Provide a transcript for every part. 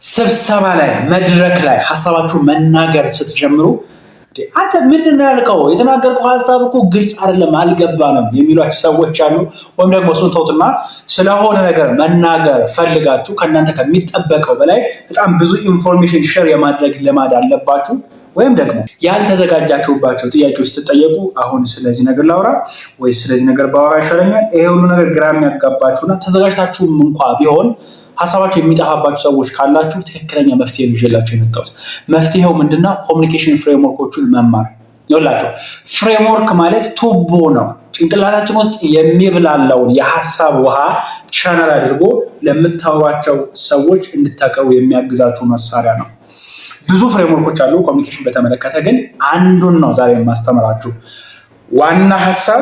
ስብሰባ ላይ መድረክ ላይ ሐሳባችሁ መናገር ስትጀምሩ አንተ ምንድነው ያልከው የተናገርከው ሐሳብ እኮ ግልጽ አይደለም አልገባንም የሚሏችሁ ሰዎች አሉ። ወይም ደግሞ እሱን ተውትና ስለሆነ ነገር መናገር ፈልጋችሁ ከእናንተ ከሚጠበቀው በላይ በጣም ብዙ ኢንፎርሜሽን ሼር የማድረግ ልማድ አለባችሁ። ወይም ደግሞ ያልተዘጋጃችሁባቸው ጥያቄዎች ስትጠየቁ አሁን ስለዚህ ነገር ላውራ ወይስ ስለዚህ ነገር ባወራ ይሻለኛል፣ ይሄ ሁሉ ነገር ግራ የሚያጋባችሁና ተዘጋጅታችሁም እንኳ ቢሆን ሐሳባችሁ የሚጠፋባችሁ ሰዎች ካላችሁ ትክክለኛ መፍትሄ ይዤላችሁ የመጣሁት። መፍትሄው ምንድነው? ኮሚኒኬሽን ፍሬምወርኮችን መማር። ይኸውላችሁ ፍሬምወርክ ማለት ቱቦ ነው። ጭንቅላታችን ውስጥ የሚብላላውን የሐሳብ ውሃ ቻነል አድርጎ ለምታወሯቸው ሰዎች እንድታቀርቡ የሚያግዛችሁ መሳሪያ ነው። ብዙ ፍሬምወርኮች አሉ ኮሚኒኬሽን በተመለከተ፣ ግን አንዱን ነው ዛሬ የማስተምራችሁ። ዋና ሐሳብ፣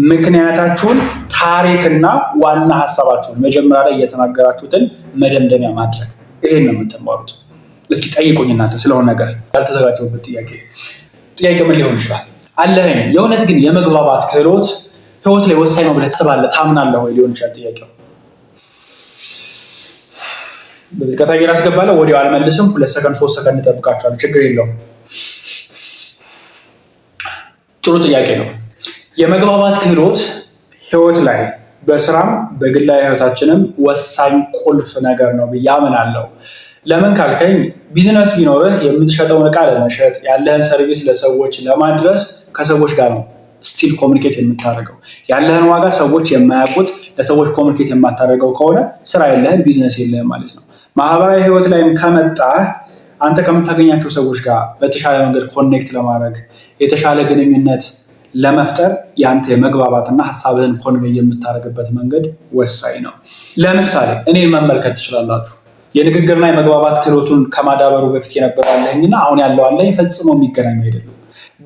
ምክንያታችሁን፣ ታሪክና ዋና ሐሳባችሁን መጀመሪያ ላይ እየተናገራችሁትን መደምደሚያ ማድረግ፣ ይሄን ነው የምትማሩት። እስኪ ጠይቁኝ እናንተ ስለሆነ ነገር ያልተዘጋጀሁበት ጥያቄ ምን ሊሆን ይችላል? አለኝ የእውነት ግን የመግባባት ክህሎት ህይወት ላይ ወሳኝ ነው ብለህ ታስባለህ ታምናለህ ወይ ሊሆን ይችላል ጥያቄው። በዚህ ከታየር አስገባለሁ፣ ወዲያው አልመልስም። 2 ሰከንድ 3 ሰከንድ እንጠብቃቸዋለን፣ ችግር የለውም። ጥሩ ጥያቄ ነው። የመግባባት ክህሎት ህይወት ላይ በስራም በግላዊ ህይወታችንም ወሳኝ ቁልፍ ነገር ነው ብዬ አምናለሁ። ለምን ካልከኝ ቢዝነስ ቢኖርህ የምትሸጠውን ዕቃ ለመሸጥ ያለህን ሰርቪስ ለሰዎች ለማድረስ ከሰዎች ጋር ነው ስቲል ኮሚኒኬት የምታደርገው። ያለህን ዋጋ ሰዎች የማያውቁት ለሰዎች ኮሚኒኬት የማታደርገው ከሆነ ስራ የለህም፣ ቢዝነስ የለህም ማለት ነው። ማህበራዊ ህይወት ላይም ከመጣህ አንተ ከምታገኛቸው ሰዎች ጋር በተሻለ መንገድ ኮኔክት ለማድረግ የተሻለ ግንኙነት ለመፍጠር የአንተ የመግባባትና ሐሳብህን ኮንቬይ የምታደርግበት መንገድ ወሳኝ ነው። ለምሳሌ እኔን መመልከት ትችላላችሁ። የንግግርና የመግባባት ክህሎቱን ከማዳበሩ በፊት የነበረ አለኝና አሁን ያለው አለኝ ፈጽሞ የሚገናኙ አይደሉም።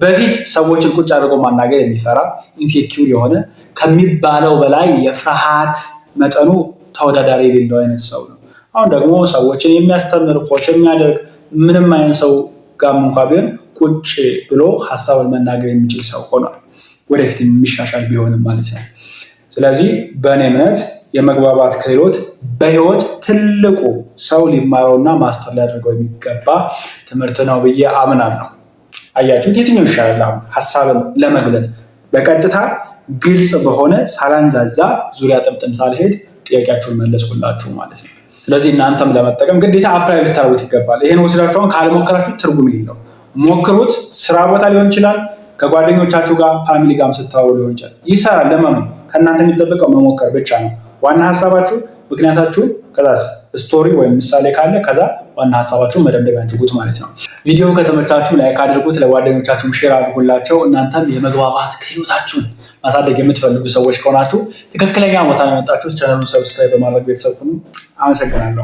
በፊት ሰዎችን ቁጭ አድርጎ ማናገር የሚፈራ ኢንሴኪውር የሆነ ከሚባለው በላይ የፍርሃት መጠኑ ተወዳዳሪ የሌለው አይነት ሰው ነው። አሁን ደግሞ ሰዎችን የሚያስተምር ኮች የሚያደርግ ምንም አይነት ሰው ጋር እንኳ ቢሆን ቁጭ ብሎ ሐሳብን መናገር የሚችል ሰው ሆኗል። ወደፊት የሚሻሻል ቢሆንም ማለት ነው። ስለዚህ በእኔ እምነት የመግባባት ክህሎት በህይወት ትልቁ ሰው ሊማረውና ማስተር ሊያደርገው የሚገባ ትምህርት ነው ብዬ አምናለሁ። አያችሁት? የትኛው ይሻላል? አሁን ሐሳብን ለመግለጽ በቀጥታ ግልጽ በሆነ ሳላንዛዛ ዙሪያ ጥምጥም ሳልሄድ ጥያቄያችሁን መለስኩላችሁ ማለት ነው። ስለዚህ እናንተም ለመጠቀም ግዴታ አፕላይ ልታደርጉት ይገባል። ይሄን ወስዳችሁን ካልሞከራችሁ ትርጉም የለው። ሞክሩት። ስራ ቦታ ሊሆን ይችላል፣ ከጓደኞቻችሁ ጋር ፋሚሊ ጋርም ስታወሩ ሊሆን ይችላል። ይሰራል። ለምን? ከእናንተ የሚጠበቀው መሞከር ብቻ ነው። ዋና ሐሳባችሁ፣ ምክንያታችሁ፣ ከዛ ስቶሪ ወይም ምሳሌ ካለ ከዛ ዋና ሐሳባችሁን መደምደሚያ አድርጉት ማለት ነው። ቪዲዮ ከተመቻችሁ ላይክ አድርጉት፣ ለጓደኞቻችሁም ሼር አድርጉላቸው። እናንተም የመግባባት ክህሎታችሁን ማሳደግ የምትፈልጉ ሰዎች ከሆናችሁ ትክክለኛ ቦታ ነው የመጣችሁት። ቻናሉን ሰብስክራይብ በማድረግ ቤተሰብ ሁኑ። አመሰግናለሁ።